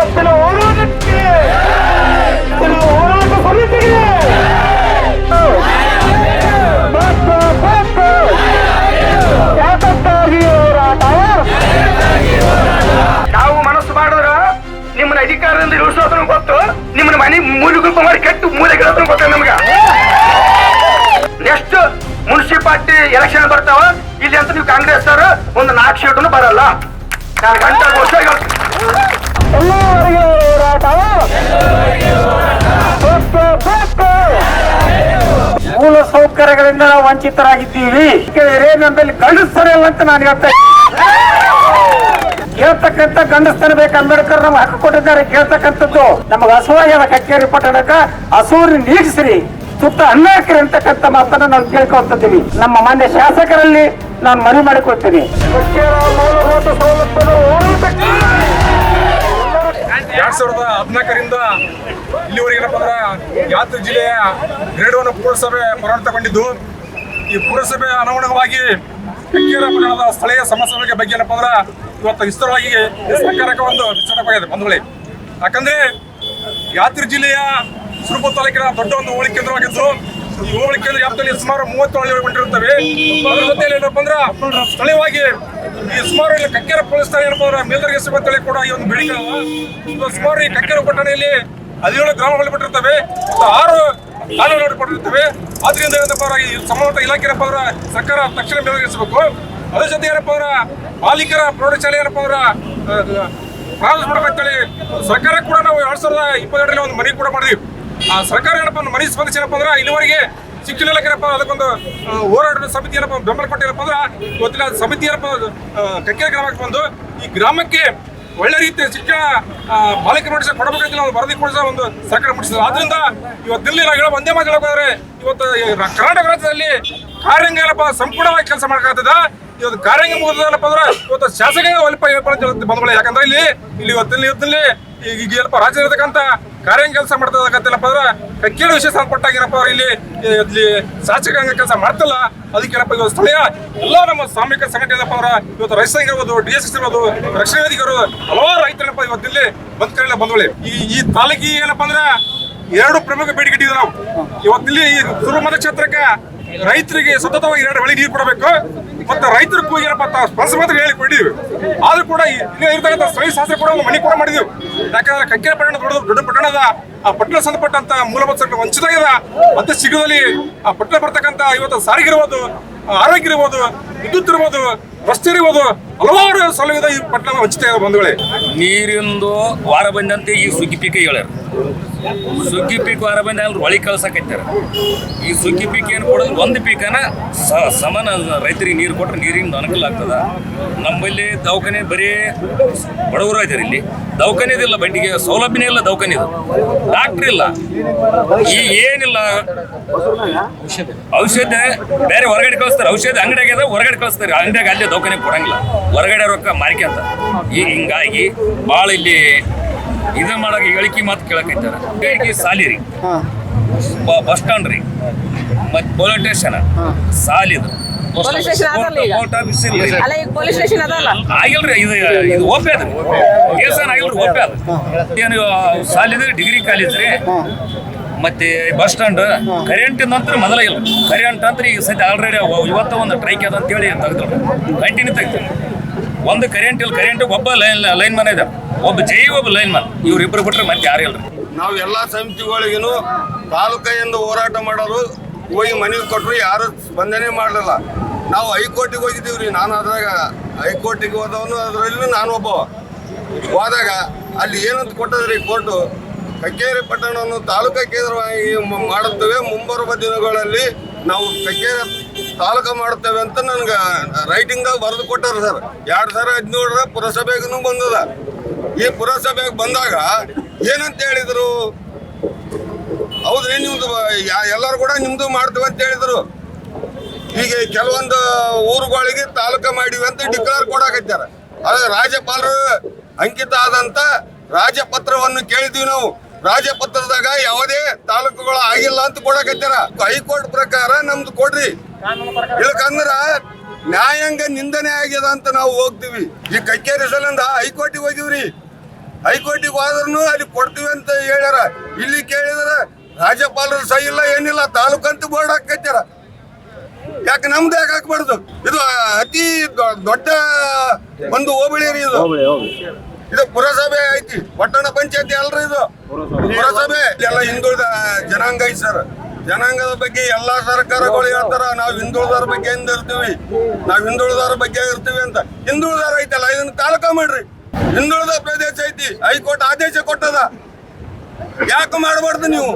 ಇವತ್ತಿನ ಹೋರಾಟಕ್ಕೆ ಹೋರಾಟ ಸಮಿತಿಗೆ ಯಾಕಕ್ಕಾಗಿ ಹೋರಾಟ? ನಾವು ಮನಸ್ಸು ಮಾಡಿದ್ರ ನಿಮ್ಮನ್ನ ಅಧಿಕಾರದಿಂದ ಇಳಿಸೋದನ್ನು ಗೊತ್ತು, ನಿಮ್ಮನ್ನ ಮನೆ ಮೂಲೆ ಗುಂಪು ಮಾಡಿ ಕೆಟ್ಟು ಮೂಲೆಗಿಡೋದನ್ನು ಗೊತ್ತ ನಮ್ಗ. ನೆಕ್ಸ್ಟ್ ಮುನ್ಸಿಪಾಲಿಟಿ ಎಲೆಕ್ಷನ್ ಬರ್ತಾವ, ಇಲ್ಲಿ ಅಂತ ನೀವು ಕಾಂಗ್ರೆಸ್ ಅವರು ಒಂದು 4 ಸೀಟನ್ನು ಬರಲ್ಲ. ನಾನು ಗಂಟೆ ವರ್ಷ ಮೂಲ ಸೌಕರ್ಯಗಳಿಂದ ನಾವು ವಂಚಿತರಾಗಿದ್ದೀವಿ. ನಮ್ಮಲ್ಲಿ ಗಂಡಸ್ತರಿಲ್ಲ ಅಂತ ನಾನು ಹೇಳ್ತಾ ಕೇಳ್ತಕ್ಕಂಥ ಗಂಡಸ್ತನ ಬೇಕು. ಅಂಬೇಡ್ಕರ್ ನಮ್ಗೆ ಹಕ್ಕು ಕೊಟ್ಟಿದ್ದಾರೆ ಕೇಳ್ತಕ್ಕಂಥದ್ದು. ನಮಗೆ ಹಸುವಾಗ್ಯದ ಕಕ್ಕೇರಿ ಪಟ್ಟಣಕ್ಕ ಹಸೂರಿ ನೀಗಿಸ್ರಿ, ಸುತ್ತ ಅನ್ನಾಕ್ರಿ ಅಂತಕ್ಕಂಥ ಮಾತನ್ನ ನಾವು ಕೇಳ್ಕೊಳ್ತಿದ್ದೀವಿ. ನಮ್ಮ ಮಾನ್ಯ ಶಾಸಕರಲ್ಲಿ ನಾನು ಮನವಿ ಮಾಡಿಕೊಳ್ತೀನಿ. 2014ರಿಂದ ಇಲ್ಲಿವರೆಗೆ ಏನಪ್ಪ ಅಂದ್ರೆ ಯಾದಗಿರಿ ಜಿಲ್ಲೆಯ ಗ್ರೇಡ್ 1 ಪುರಸಭೆ ಹೋರಾಟ ತಗೊಂಡಿದ್ದು. ಈ ಪುರಸಭೆ ಅನುಗುಣವಾಗಿ ಕಕ್ಕೇರ ಪಟ್ಟಣದ ಸ್ಥಳೀಯ ಸಮಸ್ಯೆಗಳ ಬಗ್ಗೆ ಏನಪ್ಪ ಅಂದ್ರೆ ಇವತ್ತು ವಿಸ್ತರವಾಗಿ ಸರ್ಕಾರಕ್ಕೆ ಒಂದು ವಿಸ್ತರಣವಾಗಿದೆ ಬಂಧುಗಳೇ. ಯಾಕಂದ್ರೆ ಯಾದಗಿರಿ ಜಿಲ್ಲೆಯ ಸುರಪುರ ತಾಲೂಕಿನ ದೊಡ್ಡ ಒಂದು ಹೋಬಳಿ ಕೇಂದ್ರವಾಗಿದ್ದು, ಈ ಹೋಬಳಿ ಕೇಂದ್ರ ವ್ಯಾಪ್ತಿಯಲ್ಲಿ ಸುಮಾರು 30 ಹಳ್ಳಿಗಳಿರುತ್ತವೆ. ಅದರ ಜೊತೆಯಲ್ಲಿ ಏನಪ್ಪ ಅಂದ್ರೆ ಸ್ಥಳೀಯವಾಗಿ ಈ ಸುಮಾರು ಕಕ್ಕೇರ ಪೊಲೀಸ್ ಠಾಣೆ ಏನಪ್ಪ ಅಂದ್ರೆ ಮೇಲ್ದರ್ಜೆ ಸಿಬ್ಬಂದಿ ಕೂಡ ಈ ಒಂದು ಬೇಡಿಕೆ ಸುಮಾರು ಈ ಕಕ್ಕೇರ ಪಟ್ಟಣದಲ್ಲಿ 17 ಗ್ರಾಮಗಳು ಬಿಟ್ಟಿರ್ತವೆ, 6 ಕಾಲೋನಿಗಳು ಕೊಟ್ಟಿರ್ತವೆ. ಆದ್ರಿಂದ ಏನಪ್ಪ ಈ ಸಂಬಂಧಪಟ್ಟ ಇಲಾಖೆ ಏನಪ್ಪ ಅಂದ್ರೆ ಸರ್ಕಾರ ತಕ್ಷಣ ಮೇಲ್ದರ್ಜಿಸಬೇಕು. ಅದ್ರ ಜೊತೆ ಏನಪ್ಪ ಅಂದ್ರೆ ಬಾಲಿಕರ ಪ್ರೌಢಶಾಲೆ ಏನಪ್ಪ ಅಂದ್ರೆ ಪ್ರಾರಂಭ ಮಾಡಬೇಕಂತೇಳಿ ಸರ್ಕಾರ ಕೂಡ ನಾವು 2022ರಲ್ಲಿ ಒಂದು ಮನವಿ ಕೂಡ ಮಾಡಿದ್ವಿ. ಆ ಸರ್ಕಾರ ಏನಪ್ಪ ಮನವಿ ಸ್ಪಂದಿಸಿ ಏನಪ್ಪ ಅಂದ್ರೆ ಇಲ್ಲಿವರೆಗೆ ಸಿಕ್ಕಿಲ್ಲ. ಏನಪ್ಪ ಅದಕ್ಕೊಂದು ಹೋರಾಟದ ಸಮಿತಿ ಏನಪ್ಪ ಬೆಂಬಲ ಕೊಟ್ಟಿರಪ್ಪ ಅಂದ್ರೆ ಇವತ್ತಿನ ಸಮಿತಿ ಏನಪ್ಪ ಕಕ್ಕೇರಿ ಗ್ರಾಮಕ್ಕೆ ಬಂದು ಈ ಗ್ರಾಮಕ್ಕೆ ಒಳ್ಳೆ ರೀತಿಯ ಶಿಕ್ಷಣ ಬಾಲಿಕೆ ನೋಟಿಸ ಕೊಡಬೇಕಂತ ನಾವು ವರದಿ ಕೂಡ ಒಂದು ಸರ್ಕಾರ ಮುಟ್ಟಿಸಿದ್ರು. ಆದ್ರಿಂದ ಇವತ್ತಿಲ್ಲಿ ನಾವು ಹೇಳೋ ಒಂದೇ ಮಾತು ಹೇಳೋದಾದ್ರೆ ಇವತ್ತು ಕರ್ನಾಟಕ ರಾಜ್ಯದಲ್ಲಿ ಕಾರ್ಯಾಂಗ ಏನಪ್ಪ ಸಂಪೂರ್ಣವಾಗಿ ಕೆಲಸ ಮಾಡಕ್ಕಾಗ್ತದ. ಇವತ್ತು ಕಾರ್ಯಾಂಗ ಮುಗಿದಲ್ಲಪ್ಪ ಅಂದ್ರೆ ಇವತ್ತು ಶಾಸಕ ಒಲಿಪ ಬಂದ್ಕೊಳ್ಳಿ. ಯಾಕಂದ್ರೆ ಇಲ್ಲಿ ಇವತ್ತಿಲ್ಲಿ ಈಗ ಏನಪ್ಪ ರಾಜ್ಯ ಇರತಕ್ಕಂಥ ಕಾರ್ಯಾಂಗ ಕೆಲಸ ಮಾಡ್ತಕ್ಕಂತಲ್ಲಪ್ಪ ಅಂದ್ರೆ ಕಕ್ಕೇರಿ ವಿಷಯ ಸಂಬಂಧಪಟ್ಟಾಗೇನಪ್ಪ ಇಲ್ಲಿ ಶಾಸಕಾಂಗ ಕೆಲಸ ಮಾಡ್ತಲ್ಲ. ಅದಕ್ಕೇನಪ್ಪ ಇವತ್ತು ಸ್ಥಳೀಯ ಎಲ್ಲ ನಮ್ಮ ಸಾಮೂಹಿಕ ಸಂಘಟನೆ ಏನಪ್ಪ ಅಂದ್ರೆ ಇವತ್ತು ರೈತ ಸಂಘ ಇರ್ಬೋದು, DSS ಇರ್ಬೋದು, ರಕ್ಷಣಾ ವೇದಿಕರು ಹಲವಾರು ರೈತರಪ್ಪ ಇವತ್ತಿಲ್ಲಿ ಬಂದ್ಕೊಳ್ಳಿ. ಈ ತಾಲೂಕಿಗೆ ಏನಪ್ಪ ಅಂದ್ರೆ 2 ಪ್ರಮುಖ ಬೇಡಿಕೆ ಇಟ್ಟಿದ್ವಿ ನಾವು. ಇವತ್ತಿಲ್ಲಿ ಈ ಸುರಮದ ಕ್ಷೇತ್ರಕ್ಕೆ ರೈತರಿಗೆ ಸತತವಾಗಿ 2 ಬೆಳೆ ನೀರು ಕೊಡಬೇಕು ಮತ್ತೆ ರೈತರ ಕೂಗಿರಪ್ಪ ಸ್ಪರ್ಶ ಮಾತ್ರ ಹೇಳಿ ಕೊಟ್ಟಿದ್ವಿ. ಆದ್ರೂ ಕೂಡ ಇಲ್ಲಿ ಇರ್ತಕ್ಕಂಥ ಸ್ಥಳೀಯ ಶಾಸಕರು ಕೂಡ ಒಂದು ಮನೆ ಕೂಡ ಮಾಡಿದ್ವಿ. ಯಾಕಂದ್ರೆ ಕಕ್ಕೇರಿ ಪಟ್ಟಣ ದೊಡ್ಡ ಪಟ್ಟಣದ ಆ ಪಟ್ಟಣ ಸಂಬಂಧಪಟ್ಟಂತ ಮೂಲಭೂತ ಸೌಕರ್ಯ ವಂಚಿತ ಆಗಿದೆ. ಮತ್ತೆ ಶೀಘ್ರದಲ್ಲಿ ಆ ಪಟ್ಟಣ ಬರ್ತಕ್ಕಂಥ ಇವತ್ತು ಸಾರಿಗೆ ಇರ್ಬೋದು, ಆರೋಗ್ಯ ಇರ್ಬೋದು, ವಿದ್ಯುತ್ ಇರ್ಬೋದು, ರಸ್ತೆ ಇರ್ಬೋದು, ಹಲವಾರು ಸೌಲಭ್ಯದ ಈ ಪಟ್ಟಣ ವಂಚಿತ ಆಗಿದೆ ಬಂಧುಗಳೇ. ನೀರಿಂದು ವಾರ ಬಂದಂತೆ ಈ ಸುಗ್ಗಿ ಪೀಕ ಹೇಳ್ಯಾರ. ಸುಗ್ಗಿ ಪೀಕ್ ವಾರ ಬಂದ ಹೊಳಿ ಕಳ್ಸಕೈತಾರ. ಈ ಸುಗ್ಗಿ ಪೀಕ್ ಏನು ಕೊಡೋದು ಒಂದು ಪೀಕನ ಸಮಾನ ರೈತರಿಗೆ ನೀರು ಕೊಟ್ಟರೆ ನೀರಿನ ಅನುಕೂಲ ಆಗ್ತದ. ನಮ್ಮಲ್ಲಿ ದವಾಖಾನೆ ಬರೀ ಬಡವರು ಇದ್ದಾರೆ. ಇಲ್ಲಿ ದವಾಖಾನೆದಿಲ್ಲ, ಬಡ್ಡಿಗೆ ಸೌಲಭ್ಯನೇ ಇಲ್ಲ, ದವಾಖಾನೆದು ಡಾಕ್ಟ್ರ್ ಇಲ್ಲ, ಈಗ ಏನಿಲ್ಲ. ಔಷಧ ಬೇರೆ ಹೊರಗಡೆ ಕಳಿಸ್ತಾರೆ. ಔಷಧ ಅಂಗಡಿಯಾಗ್ಯದ ಹೊರಗಡೆ ಕಳಿಸ್ತಾರೆ. ಅಂಗಡಿಯಾಗ ಅಲ್ಲೇ ದವಾಖಾನೆ ಕೊಡಂಗಿಲ್ಲ, ಹೊರಗಡೆ ರೊಕ್ಕ ಮಾರ್ಕೆ ಅಂತ. ಈಗ ಹಿಂಗಾಗಿ ಭಾಳ ಇಲ್ಲಿ ಇದನ್ನ ಮಾಡಕ್ಕೆ ಹೇಳಿಕೆ ಮಾತು ಕೇಳಕೈತಾರ. ಹೇಳಿಕೆ ಸಾಲಿ ರೀ, ಬಸ್ ಸ್ಟ್ಯಾಂಡ್ ರೀ, ಮತ್ತೆ ಪೊಲೀಸ್ ಸ್ಟೇಷನ್ ಸಾಲಿದು ಆಗಿಲ್ರಿ. ಇದು ಓಪೆ ಅದ ಕೇಸನ್ ಆಗಿಲ್ರಿ, ಓಪೆ ಅದ. ಏನು ಸಾಲಿದ ಡಿಗ್ರಿ ಕಾಲೇಜ್ ರೀ, ಮತ್ತೆ ಬಸ್ ಸ್ಟ್ಯಾಂಡ್. ಕರೆಂಟ್ ನಂತರ ಮೊದಲ ಇಲ್ಲ. ಕರೆಂಟ್ ಅಂದ್ರೆ ಈಗ ಸದ್ಯ ಆಲ್ರೆಡಿ ಇವತ್ತು ಒಂದು ಟ್ರೈಕ್ ಅದ ಅಂತೇಳಿ ತೆಗೆದ್ರು, ಕಂಟಿನ್ಯೂ ತೆಗ್ದು. ಒಂದು ಕರೆಂಟ್ ಇಲ್ಲ, ಕರೆಂಟ್ ಒಬ್ಬ ಲೈನ್ ಮನ್ ಇದ್ದಾರೆ, ಒಬ್ಬ ಒಬ್ಬ ಲೈನ್ ಮನ್, ಇವ್ರಿಬ್ರು ಬಿಟ್ರೆ ಮತ್ತೆ ಯಾರು ಇಲ್ರಿ. ನಾವು ಎಲ್ಲ ಸಮಿತಿಗಳಿಗೂ ತಾಲೂಕಿಂದ ಹೋರಾಟ ಮಾಡೋರು ಹೋಗಿ ಮನೆಗೆ ಕೊಟ್ಟರು, ಯಾರು ಸ್ಪಂದನೆ ಮಾಡಲಿಲ್ಲ. ನಾವು ಹೈಕೋರ್ಟಿಗೆ ಹೋಗಿದ್ದೀವಿ ರೀ. ನಾನು ಅದ್ರಾಗ ಹೈಕೋರ್ಟಿಗೆ ಹೋದವನು, ಅದರಲ್ಲಿ ನಾನು ಒಬ್ಬ. ಹೋದಾಗ ಅಲ್ಲಿ ಏನಂತ ಕೊಟ್ಟದ್ರಿ ಕೋರ್ಟು, ಕಕ್ಕೇರಿ ಪಟ್ಟಣವನ್ನು ತಾಲೂಕಾ ಕೇಂದ್ರವಾಗಿ ಮಾಡುತ್ತೇವೆ, ಮುಂಬರುವ ದಿನಗಳಲ್ಲಿ ನಾವು ಕಕ್ಕೇರಿ ತಾಲೂಕು ಮಾಡುತ್ತೇವೆ ಅಂತ ನನಗೆ ರೈಟಿಂಗ್ದಾಗ ಬರೆದು ಕೊಟ್ಟಾರ ಸರ್. 2017 ಪುರಸಭೆಗೂ ಬಂದದ. ಈ ಪುರಸಭೆಗೆ ಬಂದಾಗ ಏನಂತ ಹೇಳಿದ್ರು, ಹೌದ್ರಿ ನಿಮ್ದು ಎಲ್ಲರೂ ಕೂಡ ನಿಮ್ದು ಮಾಡ್ತೀವಿ ಅಂತ ಹೇಳಿದ್ರು. ಈಗ ಕೆಲವೊಂದು ಊರುಗಳಿಗೆ ತಾಲೂಕು ಮಾಡಿವಿ ಅಂತ ಡಿಕ್ಲೇರ್ ಕೊಡಾಕತ್ತಾರ. ಅದೇ ರಾಜ್ಯಪಾಲರು ಅಂಕಿತ ಆದಂತ ರಾಜಪತ್ರವನ್ನು ಕೇಳಿದ್ವಿ ನಾವು. ರಾಜಪತ್ರದಾಗ ಯಾವುದೇ ತಾಲೂಕುಗಳು ಆಗಿಲ್ಲ ಅಂತ ಕೊಡಕತ್ತಾರ. ಹೈಕೋರ್ಟ್ ಪ್ರಕಾರ ನಮ್ದು ಕೊಡ್ರಿ, ಇಲ್ಲಕಂದ್ರ ನ್ಯಾಯಾಂಗ ನಿಂದನೆ ಆಗ್ಯದ ಅಂತ ನಾವು ಹೋಗ್ತೀವಿ. ಈ ಕಕ್ಕೇರಿ ಸಲಿಂದ ಹೈಕೋರ್ಟಿಗೆ ಹೋಗಿವ್ರಿ. ಹೈಕೋರ್ಟಿಗೆ ಹೋದ್ರೂ ಅಲ್ಲಿ ಕೊಡ್ತೀವಿ ಅಂತ ಹೇಳ್ಯಾರ. ಇಲ್ಲಿ ಕೇಳಿದ್ರೆ ರಾಜ್ಯಪಾಲರ ಸಹಿ ಇಲ್ಲ, ಏನಿಲ್ಲ, ತಾಲೂಕಂತ ಬೋರ್ಡ್ ಹಾಕೈತಾರ. ಯಾಕೆ ನಮ್ದು ಯಾಕೆ ಹಾಕ್ಬಾರ್ದು? ಇದು ಅತಿ ದೊಡ್ಡ ಒಂದು ಹೋಬಳಿ ರೀ ಇದು. ಇದು ಪುರಸಭೆ ಐತಿ, ಪಟ್ಟಣ ಪಂಚಾಯತಿ ಅಲ್ರಿ ಇದು ಪುರಸಭೆ. ಎಲ್ಲ ಹಿಂದುಳಿದ ಜನಾಂಗ ಐತಿ ಸರ್. ಜನಾಂಗದ ಬಗ್ಗೆ ಎಲ್ಲಾ ಸರ್ಕಾರಗಳು ಹೇಳ್ತಾರ ನಾವು ಹಿಂದುಳಿದವ್ರ ಬಗ್ಗೆ ಇರ್ತೀವಿ, ನಾವು ಹಿಂದುಳಿದವ್ರ ಬಗ್ಗೆ ಇರ್ತೀವಿ ಅಂತ. ಹಿಂದುಳಿದವ್ರ ಐತಲ್ಲ, ಇದನ್ನ ತಾಲೂಕ ಮಾಡ್ರಿ. ಹಿಂದುಳಿದ ಪ್ರದೇಶ ಐತಿ, ಹೈಕೋರ್ಟ್ ಆದೇಶ ಕೊಟ್ಟದ, ಯಾಕೆ ಮಾಡಬಾರ್ದು ನೀವು?